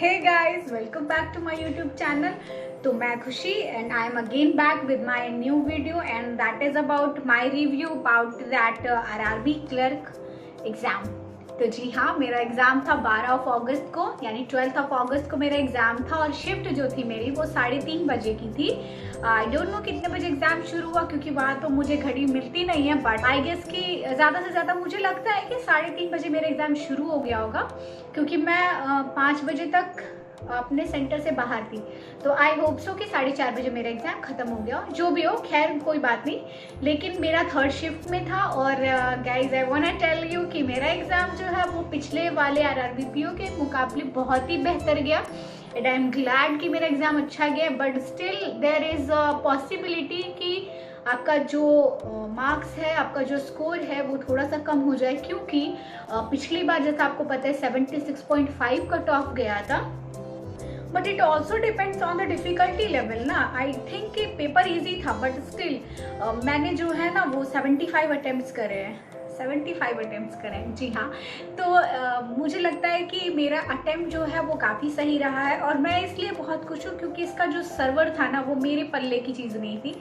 Hey guys, welcome back to my YouTube channel. तो मैं खुशी and I am again back with my new video and that is about my review about that RRB clerk exam. तो जी हाँ, मेरा exam था 12 अगस्त को, यानी 12 अगस्त को मेरा एग्ज़ाम था और शिफ्ट जो थी मेरी वो 3:30 बजे की थी। आई डोंट नो कितने बजे एग्ज़ाम शुरू हुआ क्योंकि वहाँ तो मुझे घड़ी मिलती नहीं है, बट आई गेस कि ज़्यादा से ज़्यादा मुझे लगता है कि 3:30 बजे मेरा एग्ज़ाम शुरू हो गया होगा क्योंकि मैं 5 बजे तक अपने सेंटर से बाहर थी। तो आई होप सो कि 4:30 बजे मेरा एग्ज़ाम ख़त्म हो गया, जो भी हो खैर कोई बात नहीं। लेकिन मेरा थर्ड शिफ्ट में था और guys I want to tell you कि मेरा एग्ज़ाम जो है वो पिछले वाले आरआरबीपीओ के मुकाबले बहुत ही बेहतर गया एंड आई एम ग्लैड कि मेरा एग्ज़ाम अच्छा गया, but still there is a possibility कि आपका जो मार्क्स है, आपका जो स्कोर है वो थोड़ा सा कम हो जाए क्योंकि पिछली बार जैसा आपको पता है 76.5 कट ऑफ गया था। But it also depends on the difficulty level ना। आई थिंक कि पेपर इजी था बट स्टिल मैंने जो है ना वो 75 अटेम्प्ट्स करे हैं, 75 अटेम्प्ट्स करें जी हाँ। तो मुझे लगता है कि मेरा अटेम्प्ट जो है वो काफ़ी सही रहा है और मैं इसलिए बहुत खुश हूँ क्योंकि इसका जो सर्वर था ना वो मेरे पल्ले की चीज़ नहीं थी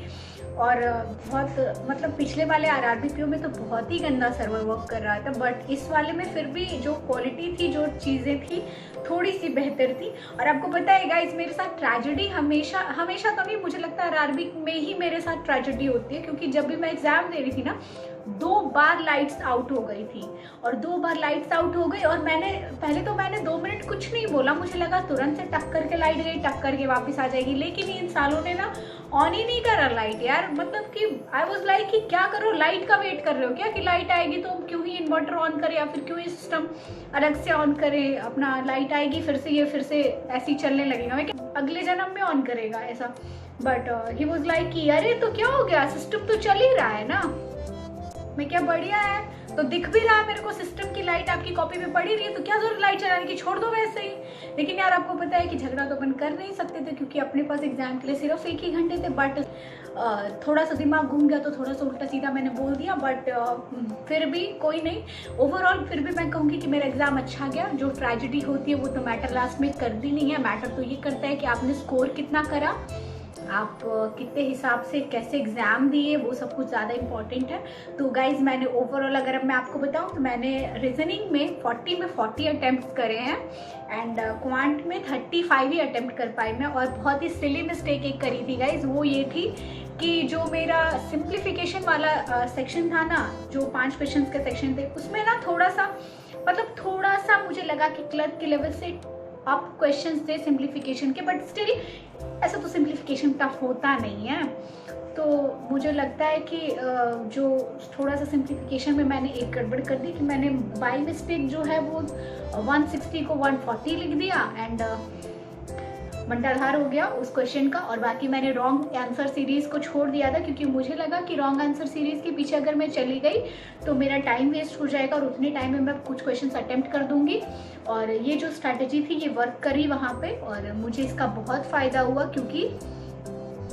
और बहुत मतलब पिछले वाले आरआरबीपीओ में तो बहुत ही गंदा सर्वर वर्क कर रहा था, बट इस वाले में फिर भी जो क्वालिटी थी, जो चीज़ें थी थोड़ी सी बेहतर थी। और आपको पता है गाइस, मेरे साथ ट्रेजेडी हमेशा तो नहीं, मुझे लगता है आरआरबी में ही मेरे साथ ट्रेजेडी होती है क्योंकि जब भी मैं एग्ज़ाम दे रही थी ना 2 बार लाइट्स आउट हो गई थी और 2 बार लाइट्स आउट हो गई और पहले तो मैंने 2 मिनट कुछ नहीं बोला, मुझे लगा तुरंत से टक करके लाइट गई, टक करके वापस आ जाएगी, लेकिन इन सालों ने ना ऑन ही नहीं करा लाइट यार। मतलब कि आई वाज लाइक कि क्या करो, लाइट का वेट कर रहे हो क्या कि लाइट आएगी तो क्यों ही इन्वर्टर ऑन करें या फिर क्यों ही सिस्टम अलग से ऑन करें, अपना लाइट आएगी फिर से ऐसे ही चलने लगेगा, मैं अगले जन्म में ऑन करेगा ऐसा। बट ही वाज लाइक कि अरे तो क्या हो गया, सिस्टम तो चल ही रहा है ना। मैं क्या बढ़िया है, तो दिख भी रहा है मेरे को सिस्टम की लाइट आपकी कॉपी में पड़ी रही है, तो क्या जरूरत लाइट चलाने की, छोड़ दो वैसे ही। लेकिन यार आपको पता है कि झगड़ा तो अपन कर नहीं सकते थे क्योंकि अपने पास एग्जाम के लिए सिर्फ 1 ही घंटे थे, बट थोड़ा सा दिमाग घूम गया तो थोड़ा सा उल्टा सीधा मैंने बोल दिया, बट फिर भी कोई नहीं। ओवरऑल फिर भी मैं कहूँगी कि मेरा एग्जाम अच्छा गया। जो ट्रेजेडी होती है वो तो मैटर लास्ट में करती नहीं है, मैटर तो ये करता है कि आपने स्कोर कितना करा, आप कितने हिसाब से कैसे एग्ज़ाम दिए, वो सब कुछ ज़्यादा इम्पॉर्टेंट है। तो गाइज मैंने ओवरऑल अगर अब मैं आपको बताऊँ तो मैंने रीजनिंग में 40 अटैम्प्ट करे हैं एंड क्वांट में 35 ही अटैम्प्ट कर पाई मैं। और बहुत ही सिली मिस्टेक एक करी थी गाइज, वो ये थी कि जो मेरा सिंप्लीफिकेशन वाला सेक्शन था ना, जो 5 क्वेश्चन के सेक्शन थे उसमें ना थोड़ा सा मुझे लगा कि क्लर्क के लेवल से आप क्वेश्चंस थे सिंप्लीफिकेशन के, बट स्टिल ऐसा तो सिंप्लीफिकेशन टफ होता नहीं है। तो मुझे लगता है कि जो थोड़ा सा सिंप्लीफिकेशन में मैंने एक गड़बड़ कर दी कि मैंने बाय मिस्टेक जो है वो 160 को 140 लिख दिया एंड बंटाधार हो गया उस क्वेश्चन का, और बाकी मैंने रॉन्ग आंसर सीरीज को छोड़ दिया था क्योंकि मुझे लगा कि रॉन्ग आंसर सीरीज के पीछे अगर मैं चली गई तो मेरा टाइम वेस्ट हो जाएगा और उतने टाइम में मैं कुछ क्वेश्चंस अटेम्प्ट कर दूंगी। और ये जो स्ट्रैटेजी थी ये वर्क करी वहाँ पे और मुझे इसका बहुत फ़ायदा हुआ क्योंकि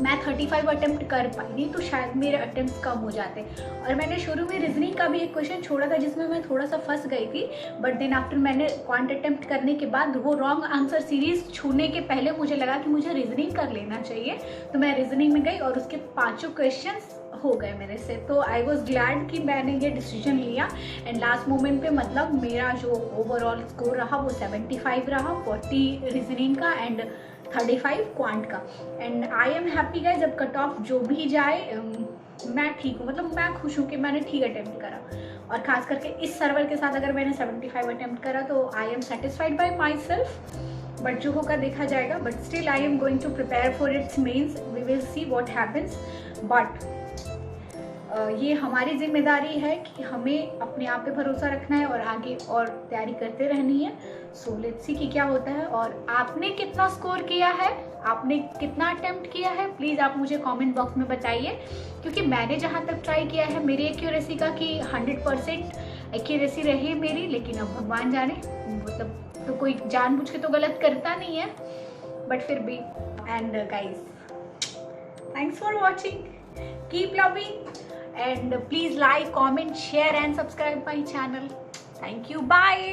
मैं 35 अटेम्प्ट कर पाई, नहीं तो शायद मेरे अटेम्प्ट कम हो जाते। और मैंने शुरू में रीजनिंग का भी एक क्वेश्चन छोड़ा था जिसमें मैं थोड़ा सा फंस गई थी, बट देन आफ्टर मैंने क्वांट अटेम्प्ट करने के बाद वो रॉन्ग आंसर सीरीज छूने के पहले मुझे लगा कि मुझे रीजनिंग कर लेना चाहिए, तो मैं रीजनिंग में गई और उसके 5 क्वेश्चन हो गए मेरे से। तो आई वॉज ग्लैड कि मैंने ये डिसीजन लिया एंड लास्ट मोमेंट पे मतलब मेरा जो ओवरऑल स्कोर रहा वो 75 रहा, 40 रीजनिंग का एंड 35 क्वांट का। And I am happy guys, जब कट ऑफ जो भी जाए मैं ठीक हूँ, मतलब मैं खुश हूँ कि मैंने ठीक अटेम्प्ट करा। और खास करके इस सर्वर के साथ अगर मैंने 75 अटेम्प्ट करा तो I am satisfied by myself, but जो होगा देखा जाएगा। But still I am going to prepare for its mains, we will see what happens. But ये हमारी जिम्मेदारी है कि हमें अपने आप पे भरोसा रखना है और आगे और तैयारी करते रहनी है। सो लेट्स सी कि क्या होता है। और आपने कितना स्कोर किया है, आपने कितना अटेम्प्ट किया है, प्लीज़ आप मुझे कमेंट बॉक्स में बताइए क्योंकि मैंने जहाँ तक ट्राई किया है मेरी एक्यूरेसी का कि 100% एक्यूरेसी रही मेरी, लेकिन अब भगवान जाने, मतलब तो कोई जानबूझ के तो गलत करता नहीं है, बट फिर भी। And guys thanks for watching, keep loving and please like, comment, share and subscribe my channel. Thank you, bye.